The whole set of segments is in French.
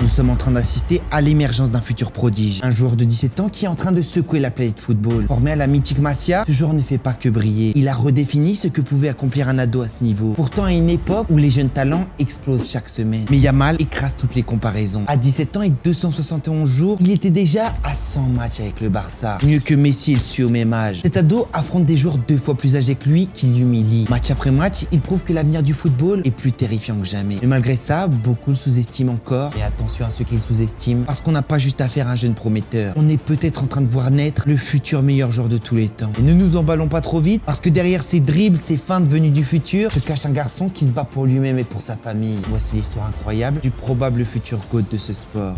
Nous sommes en train d'assister à l'émergence d'un futur prodige. Un joueur de 17 ans qui est en train de secouer la planète football. Formé à la mythique Masia, ce joueur ne fait pas que briller. Il a redéfini ce que pouvait accomplir un ado à ce niveau. Pourtant, à une époque où les jeunes talents explosent chaque semaine. Mais Yamal écrase toutes les comparaisons. À 17 ans et 271 jours, il était déjà à 100 matchs avec le Barça. Mieux que Messi et le suit au même âge. Cet ado affronte des joueurs 2 fois plus âgés que lui qui l'humilient. Match après match, il prouve que l'avenir du football est plus terrifiant que jamais. Mais malgré ça, beaucoup le sous-estiment encore. Et attention à ceux qui le sous-estiment, parce qu'on n'a pas juste affaire à un jeune prometteur. On est peut-être en train de voir naître le futur meilleur joueur de tous les temps. Et ne nous emballons pas trop vite, parce que derrière ces dribbles, ces feintes venues du futur, se cache un garçon qui se bat pour lui-même et pour sa famille. Voici l'histoire incroyable du probable futur GOAT de ce sport.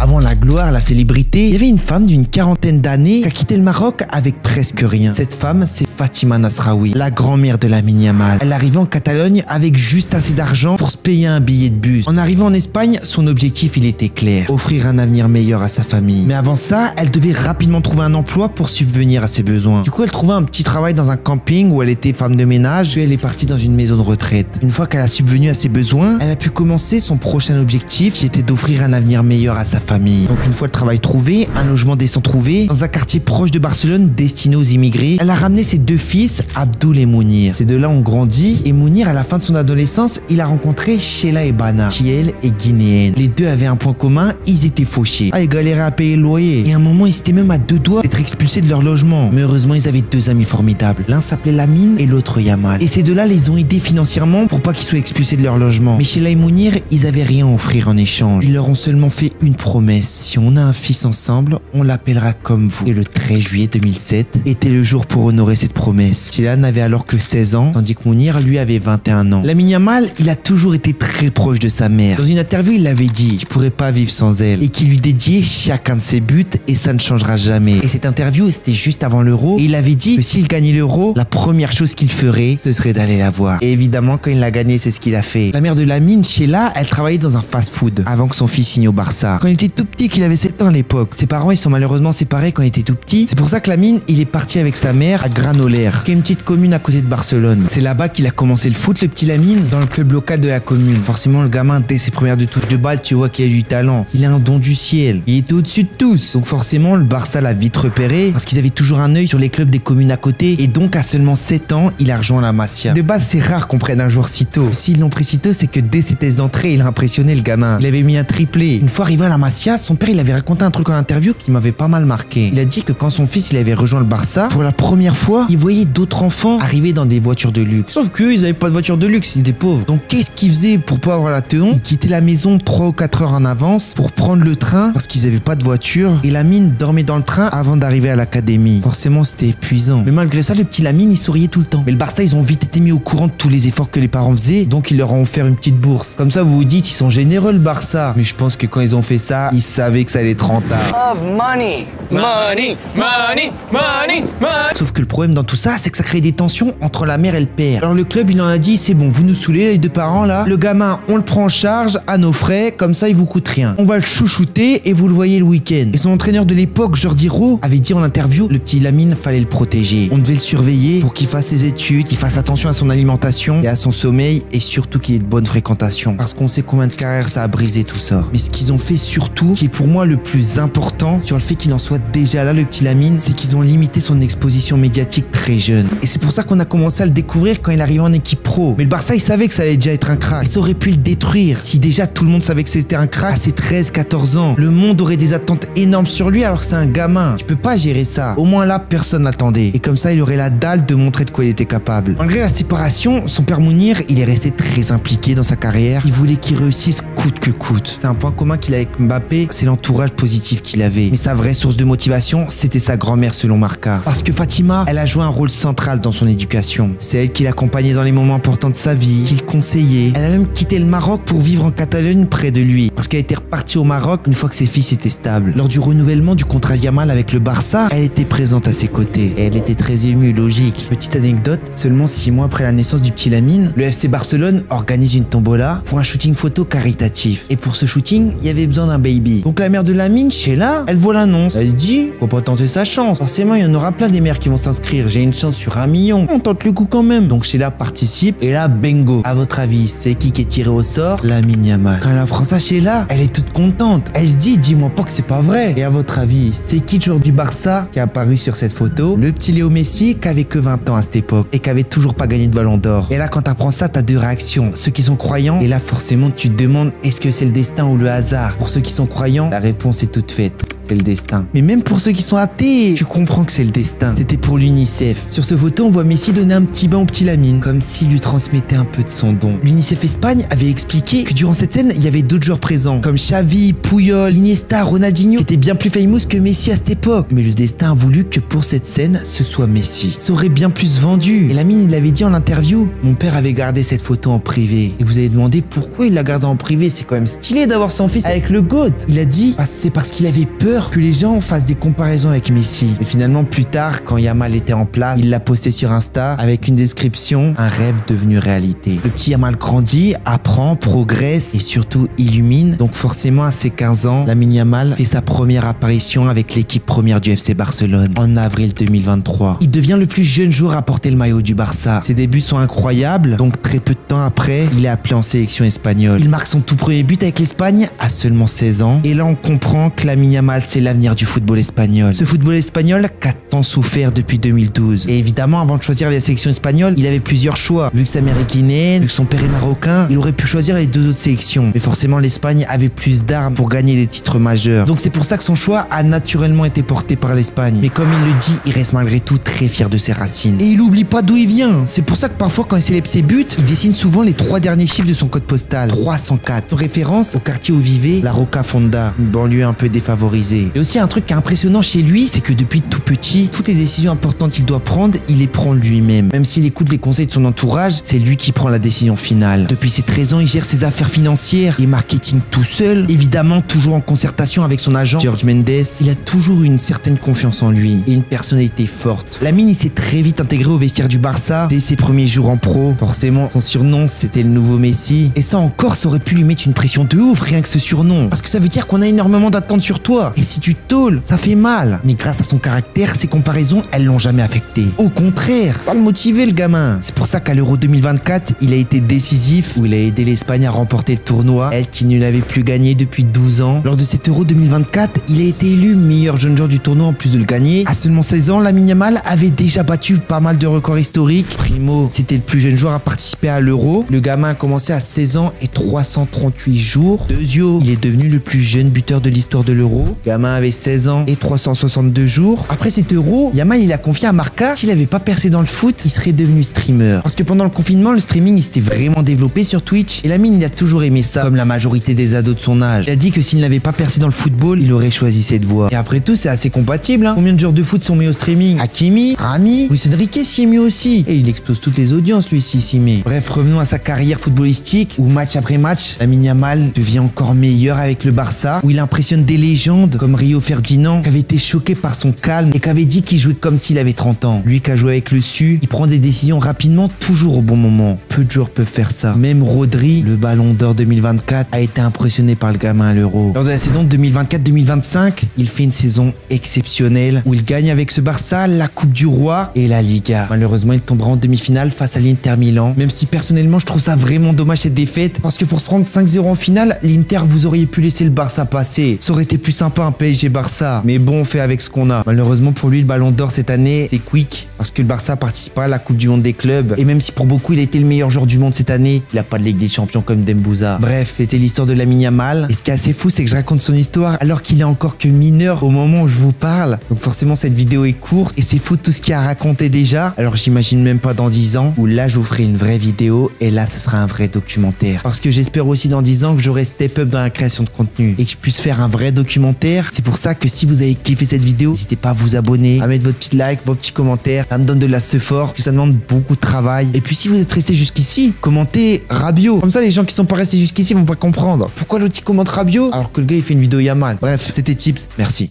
Avant la gloire, la célébrité, il y avait une femme d'une quarantaine d'années qui a quitté le Maroc avec presque rien. Cette femme, c'est Fatima Nasraoui, la grand-mère de Lamine Yamal. Elle arrivait en Catalogne avec juste assez d'argent pour se payer un billet de bus. En arrivant en Espagne, son objectif, il était clair. Offrir un avenir meilleur à sa famille. Mais avant ça, elle devait rapidement trouver un emploi pour subvenir à ses besoins. Du coup, elle trouva un petit travail dans un camping où elle était femme de ménage, puis elle est partie dans une maison de retraite. Une fois qu'elle a subvenu à ses besoins, elle a pu commencer son prochain objectif qui était d'offrir un avenir meilleur à sa famille. Donc une fois le travail trouvé, un logement décent trouvé, dans un quartier proche de Barcelone destiné aux immigrés, elle a ramené ses 2 fils, Abdoul et Mounir. Ces deux-là ont grandi et Mounir, à la fin de son adolescence, il a rencontré Sheila et Bana, qui elle est guinéenne. Les deux avaient un point commun, ils étaient fauchés. Ils galéraient à payer le loyer. Et à un moment, ils étaient même à 2 doigts d'être expulsés de leur logement. Mais heureusement, ils avaient 2 amis formidables. L'un s'appelait Lamine et l'autre Yamal. Et ces deux-là les ont aidés financièrement pour pas qu'ils soient expulsés de leur logement. Mais Sheila et Mounir, ils avaient rien à offrir en échange. Ils leur ont seulement fait une promesse. Si on a un fils ensemble, on l'appellera comme vous. Et le 13 juillet 2007 était le jour pour honorer cette promesse. Sheila n'avait alors que 16 ans, tandis que Mounir, lui, avait 21 ans. Lamine Yamal, il a toujours été très proche de sa mère. Dans une interview, il l'avait dit qu'il pourrait pas vivre sans elle et qu'il lui dédiait chacun de ses buts et ça ne changera jamais. Et cette interview, c'était juste avant l'Euro et il avait dit que s'il gagnait l'Euro, la première chose qu'il ferait, ce serait d'aller la voir. Et évidemment, quand il l'a gagné, c'est ce qu'il a fait. La mère de Lamine, Sheila, elle travaillait dans un fast-food avant que son fils signe au Barça. Quand il était tout petit, qu'il avait 7 ans à l'époque. Ses parents, ils sont malheureusement séparés quand il était tout petit. C'est pour ça que Lamine, il est parti avec sa mère à Granollers, qui est une petite commune à côté de Barcelone. C'est là-bas qu'il a commencé le foot, le petit Lamine, dans le club local de la commune. Forcément, le gamin, dès ses premières 2 touches de balle, tu vois qu'il a du talent. Il a un don du ciel. Il était au-dessus de tous. Donc forcément, le Barça l'a vite repéré parce qu'ils avaient toujours un œil sur les clubs des communes à côté. Et donc, à seulement 7 ans, il a rejoint la Masia. De base, c'est rare qu'on prenne un joueur si tôt. S'ils l'ont pris si tôt, c'est que dès ses tests d'entrée, il a impressionné le gamin. Il avait mis un triplé. Une fois arrivé à la Masia, son père, il avait raconté un truc en interview qui m'avait pas mal marqué. Il a dit que quand son fils il avait rejoint le Barça, pour la première fois, il voyait d'autres enfants arriver dans des voitures de luxe. Sauf qu'eux, ils avaient pas de voiture de luxe, ils étaient pauvres. Donc qu'est-ce qu'ils faisaient pour pas avoir la teon? Ils quittaient la maison 3 ou 4 heures en avance pour prendre le train parce qu'ils avaient pas de voiture. Et Lamine dormait dans le train avant d'arriver à l'académie. Forcément, c'était épuisant. Mais malgré ça, le petit Lamine, il souriait tout le temps. Mais le Barça, ils ont vite été mis au courant de tous les efforts que les parents faisaient, donc ils leur ont offert une petite bourse. Comme ça, vous vous dites, ils sont généreux le Barça. Mais je pense que quand ils ont fait ça, ils savaient que ça allait être rentable. Of money. Money, money, money, money. Sauf que le problème dans tout ça, c'est que ça crée des tensions entre la mère et le père. Alors le club, il en a dit, c'est bon, vous nous saoulez les 2 parents là. Le gamin, on le prend en charge à nos frais, comme ça il vous coûte rien. On va le chouchouter et vous le voyez le week-end. Et son entraîneur de l'époque, Jordi Roux, avait dit en interview, le petit Lamine, fallait le protéger. On devait le surveiller pour qu'il fasse ses études, qu'il fasse attention à son alimentation et à son sommeil et surtout qu'il ait de bonnes fréquentations. Parce qu'on sait combien de carrières ça a brisé tout ça. Mais ce qu'ils ont fait surtout, qui est pour moi le plus important sur le fait qu'il en soit déjà là, le petit Lamine, c'est qu'ils ont limité son exposition médiatique très jeune. Et c'est pour ça qu'on a commencé à le découvrir quand il arrivait en équipe pro. Mais le Barça, il savait que ça allait déjà être un crack. Et ça aurait pu le détruire si déjà tout le monde savait que c'était un crack à ses 13-14 ans. Le monde aurait des attentes énormes sur lui alors que c'est un gamin. Tu peux pas gérer ça. Au moins là, personne n'attendait. Et comme ça, il aurait la dalle de montrer de quoi il était capable. Malgré la séparation, son père Mounir, il est resté très impliqué dans sa carrière. Il voulait qu'il réussisse coûte que coûte. C'est un point commun qu'il a avec Mbappé, c'est l'entourage positif qu'il avait. Mais sa vraie source de motivation, c'était sa grand-mère selon Marca. Parce que Fatima, elle a joué un rôle central dans son éducation. C'est elle qui l'accompagnait dans les moments importants de sa vie, qui le conseillait. Elle a même quitté le Maroc pour vivre en Catalogne près de lui. Parce qu'elle était repartie au Maroc une fois que ses fils étaient stables. Lors du renouvellement du contrat Yamal avec le Barça, elle était présente à ses côtés. Et elle était très émue, logique. Petite anecdote, seulement 6 mois après la naissance du petit Lamine, le FC Barcelone organise une tombola pour un shooting photo caritatif. Et pour ce shooting, il y avait besoin d'un baby. Donc la mère de Lamine, Sheila, elle voit l'annonce. Elle se dit, faut pas tenter sa chance. Forcément, il y en aura plein des mères qui vont s'inscrire. J'ai une chance sur 1 million. On tente le coup quand même. Donc Sheila participe et là, bingo. À votre avis, c'est qui est tiré au sort? Lamine Yamal. Quand elle apprend ça chez là, elle est toute contente. Elle se dit, dis-moi pas que c'est pas vrai. Et à votre avis, c'est qui le joueur du Barça qui est apparu sur cette photo? Le petit Léo Messi qui avait que 20 ans à cette époque et qui avait toujours pas gagné de ballon d'or. Et là, quand t'apprends ça, t'as deux réactions. Ceux qui sont croyants, et là forcément tu te demandes, est-ce que c'est le destin ou le hasard? Pour ceux qui sont croyants, la réponse est toute faite. C'est le destin. Mais même pour ceux qui sont athées, tu comprends que c'est le destin. C'était pour l'UNICEF. Sur ce photo, on voit Messi donner un petit bain au petit Lamine, comme s'il lui transmettait un peu de son don. L'UNICEF Espagne avait expliqué que durant cette scène, il y avait d'autres joueurs présents, comme Xavi, Puyol, Iniesta, Ronaldinho, qui étaient bien plus famous que Messi à cette époque. Mais le destin a voulu que pour cette scène, ce soit Messi. Ça aurait bien plus vendu. Et Lamine, il l'avait dit en interview, mon père avait gardé cette photo en privé. Et vous allez demander pourquoi il l'a gardée en privé. C'est quand même stylé d'avoir son fils avec le GOAT. Il a dit, c'est parce qu'il avait peur que les gens fassent des comparaisons avec Messi. Mais finalement, plus tard, quand Yamal était en place, il l'a posté sur Insta avec une description, un rêve devenu réalité. Le petit Yamal grandit, apprend, progresse et surtout illumine. Donc forcément, à ses 15 ans, Lamine Yamal fait sa première apparition avec l'équipe première du FC Barcelone en avril 2023. Il devient le plus jeune joueur à porter le maillot du Barça. Ses débuts sont incroyables, donc très peu de temps après, il est appelé en sélection espagnole. Il marque son tout premier but avec l'Espagne à seulement 16 ans. Et là, on comprend que Lamine Yamal, c'est l'avenir du football espagnol. Ce football espagnol qu'a tant souffert depuis 2012. Et évidemment, avant de choisir la sélection espagnole, il avait plusieurs choix. Vu que sa mère est guinéenne, vu que son père est marocain, il aurait pu choisir les deux autres sélections. Mais forcément, l'Espagne avait plus d'armes pour gagner des titres majeurs. Donc c'est pour ça que son choix a naturellement été porté par l'Espagne. Mais comme il le dit, il reste malgré tout très fier de ses racines. Et il oublie pas d'où il vient. C'est pour ça que parfois, quand il célèbre ses buts, il dessine souvent les 3 derniers chiffres de son code postal. 304. En référence au quartier où vivait la Rocafonda, une banlieue un peu défavorisée. Et aussi un truc qui est impressionnant chez lui, c'est que depuis tout petit, toutes les décisions importantes qu'il doit prendre, il les prend lui-même. Même s'il écoute les conseils de son entourage, c'est lui qui prend la décision finale. Depuis ses 13 ans, il gère ses affaires financières et marketing tout seul. Évidemment, toujours en concertation avec son agent, George Mendes. Il a toujours eu une certaine confiance en lui et une personnalité forte. Lamine, il s'est très vite intégré au vestiaire du Barça dès ses premiers jours en pro. Forcément, son surnom, c'était le nouveau Messi. Et ça encore, ça aurait pu lui mettre une pression de ouf, rien que ce surnom. Parce que ça veut dire qu'on a énormément d'attentes sur toi. Et si tu tôles, ça fait mal. Mais grâce à son caractère, ses comparaisons, elles l'ont jamais affecté. Au contraire, ça le motivait le gamin. C'est pour ça qu'à l'Euro 2024, il a été décisif, où il a aidé l'Espagne à remporter le tournoi, elle qui ne l'avait plus gagné depuis 12 ans. Lors de cet Euro 2024, il a été élu meilleur jeune joueur du tournoi en plus de le gagner. À seulement 16 ans, Lamine Yamal avait déjà battu pas mal de records historiques. Primo, c'était le plus jeune joueur à participer à l'Euro. Le gamin a commencé à 16 ans et 338 jours. Deuxio, il est devenu le plus jeune buteur de l'histoire de l'Euro. Le gamin avait 16 ans et 362 jours. Après cet Euro, Yamal, il a confié à Marca s'il n'avait pas percé dans le foot, il serait devenu streamer. Parce que pendant le confinement, le streaming, il s'était vraiment développé sur Twitch. Et Lamine, il a toujours aimé ça, comme la majorité des ados de son âge. Il a dit que s'il n'avait pas percé dans le football, il aurait choisi cette voie. Et après tout, c'est assez compatible, hein. Combien de joueurs de foot sont mis au streaming? Hakimi, Rami, Luis Enrique s'y est mis aussi. Et il explose toutes les audiences, lui, s'y met. Bref, revenons à sa carrière footballistique, où match après match, Lamine Yamal devient encore meilleur avec le Barça, où il impressionne des légendes comme Rio Ferdinand, qui avait été choqué par son calme et qui avait dit qu'il jouait comme s'il avait 30 ans. Lui qui a joué avec le SU, il prend des décisions rapidement, toujours au bon moment. Peu de joueurs peuvent faire ça. Même Rodri, le Ballon d'Or 2024, a été impressionné par le gamin à l'Euro. Lors de la saison 2024-2025, il fait une saison exceptionnelle où il gagne avec ce Barça la Coupe du Roi et la Liga. Malheureusement, il tombera en demi-finale face à l'Inter Milan. Même si personnellement, je trouve ça vraiment dommage cette défaite parce que pour se prendre 5-0 en finale, l'Inter, vous auriez pu laisser le Barça passer. Ça aurait été plus sympa un PSG-Barça. Mais bon, on fait avec ce qu'on a. Malheureusement pour lui, le Ballon d'Or cette année, c'est quick parce que le Barça participera à la Coupe du Monde des clubs. Et même si pour beaucoup, il a été le meilleur joueur du monde cette année, il n'a pas de Ligue des Champions comme Dembouzа. Bref, c'était l'histoire de Lamine Yamal. Et ce qui est assez fou, c'est que je raconte son histoire alors qu'il est encore que mineur au moment où je vous parle. Donc forcément, cette vidéo est courte et c'est fou tout ce qu'il a raconté déjà. Alors j'imagine même pas dans 10 ans où là, je vous ferai une vraie vidéo et là, ce sera un vrai documentaire. Parce que j'espère aussi dans 10 ans que j'aurai step up dans la création de contenu et que je puisse faire un vrai documentaire. C'est pour ça que si vous avez kiffé cette vidéo, n'hésitez pas à vous abonner, à mettre votre petit like, vos petits commentaires. Ça me donne de la sephore, que ça demande beaucoup de travail. Et puis si vous êtes resté jusqu'ici, commentez Rabiot. Comme ça, les gens qui sont pas restés jusqu'ici vont pas comprendre. Pourquoi l'autre commente Rabiot alors que le gars il fait une vidéo Yamal. Bref, c'était Tips. Merci.